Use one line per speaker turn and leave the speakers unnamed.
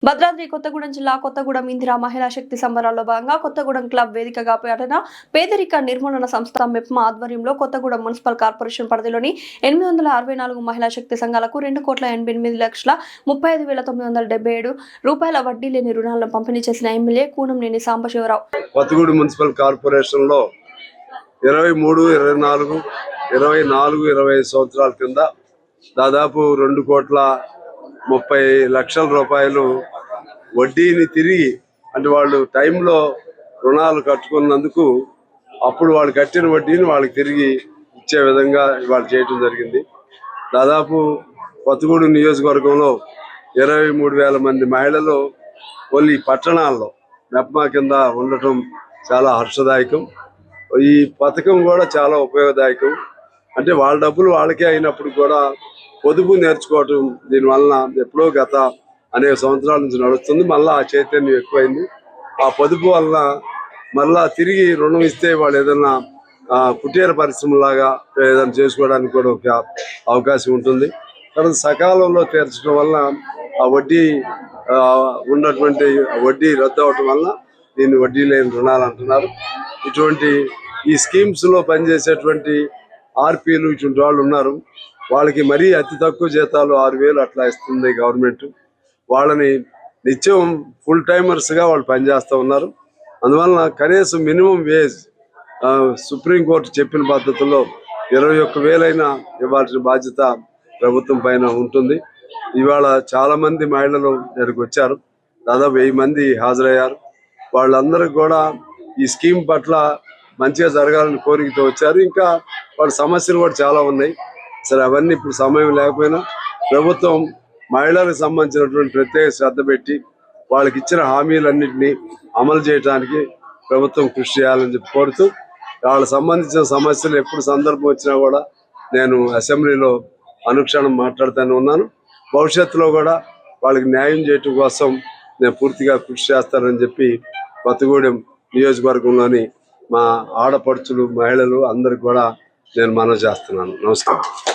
భద్రాద్రి కొత్తగూడెం జిల్లా కొత్తగూడెం ఇందిరా మహిళా శక్తి సంబరాల్లో భాగంగా కొత్తగూడెం క్లబ్ వేదికగా పర్యటన పేదరిక నిర్మూలన సంస్థ మెప్మా ఆధ్వర్యంలో కొత్తగూడెం మున్సిపల్ కార్పొరేషన్ పరిధిలోని 864 మహిళా శక్తి సంఘాలకు 2,88,35,977 రూపాయల వడ్డీ లేని రుణాలను పంపిణీ చేసిన MLA Kunamneni Sambasivarao.
Kothagudem municipal corporation లో 23, 24, 24-25 సంవత్సరాల కింద దాదాపు 2,30,00,000 రూపాయలు వడ్డీని తిరిగి అంటే వాళ్ళు టైంలో రుణాలు కట్టుకున్నందుకు అప్పుడు వాళ్ళు కట్టిన వడ్డీని వాళ్ళకి తిరిగి ఇచ్చే విధంగా వాళ్ళు చేయటం జరిగింది. దాదాపు కొత్తగూడెం నియోజకవర్గంలో 23,000 మంది మహిళలు ఓన్లీ పట్టణాల్లో మెప్మా కింద ఉండటం చాలా హర్షదాయకం. ఈ పథకం కూడా చాలా ఉపయోగదాయకం. అంటే వాళ్ళ డబ్బులు వాళ్ళకే అయినప్పుడు కూడా పొదుపు నేర్చుకోవటం దీనివలన ఎప్పుడో గత అనేక సంవత్సరాల నుంచి నడుస్తుంది. మళ్ళీ ఆ చైతన్యం ఎక్కువైంది. ఆ పొదుపు వలన మళ్ళా తిరిగి రుణం ఇస్తే వాళ్ళు ఏదైనా కుటీర పరిశ్రమలాగా ఏదైనా చేసుకోవడానికి కూడా ఒక అవకాశం ఉంటుంది. తర్వాత సకాలంలో తీర్చడం వల్ల ఆ వడ్డీ ఉన్నటువంటి వడ్డీ రద్దు అవటం వల్ల దీన్ని వడ్డీ లేని రుణాలు అంటున్నారు. ఇటువంటి ఈ స్కీమ్స్ లో పనిచేసేటువంటి ఆర్పీలు ఇటువంటి వాళ్ళు ఉన్నారు. వాళ్ళకి మరీ అతి తక్కువ జీతాలు 6,000 అట్లా ఇస్తుంది గవర్నమెంట్. వాళ్ళని నిత్యం ఫుల్ టైమర్స్ గా వాళ్ళు పనిచేస్తూ ఉన్నారు. అందువలన కనీసం మినిమం వేజ్ సుప్రీంకోర్టు చెప్పిన పద్ధతుల్లో 21,000 ఇవ్వాల్సిన బాధ్యత ప్రభుత్వం పైన ఉంటుంది. ఇవాళ చాలా మంది మహిళలు ఇక్కడికి వచ్చారు. దాదాపు 1000 మంది హాజరయ్యారు. వాళ్ళందరికీ కూడా ఈ స్కీమ్ పట్ల మంచిగా జరగాలని కోరికతో వచ్చారు. ఇంకా వాళ్ళ సమస్యలు కూడా చాలా ఉన్నాయి. సరే, అవన్నీ ఇప్పుడు సమయం లేకపోయినా ప్రభుత్వం మహిళలకు సంబంధించినటువంటి ప్రత్యేక శ్రద్ధ పెట్టి వాళ్ళకి ఇచ్చిన హామీలన్నింటినీ అమలు చేయడానికి ప్రభుత్వం కృషి చేయాలని చెప్పి కోరుతూ, వాళ్ళకి సంబంధించిన సమస్యలు ఎప్పుడు సందర్భం వచ్చినా కూడా నేను అసెంబ్లీలో అనుక్షణం మాట్లాడుతూనే ఉన్నాను. భవిష్యత్తులో కూడా వాళ్ళకి న్యాయం చేయటం కోసం నేను పూర్తిగా కృషి చేస్తానని చెప్పి కొత్తగూడెం నియోజకవర్గంలోని మా ఆడపడుచులు మహిళలు అందరికి కూడా నేను మనవి చేస్తున్నాను. నమస్కారం.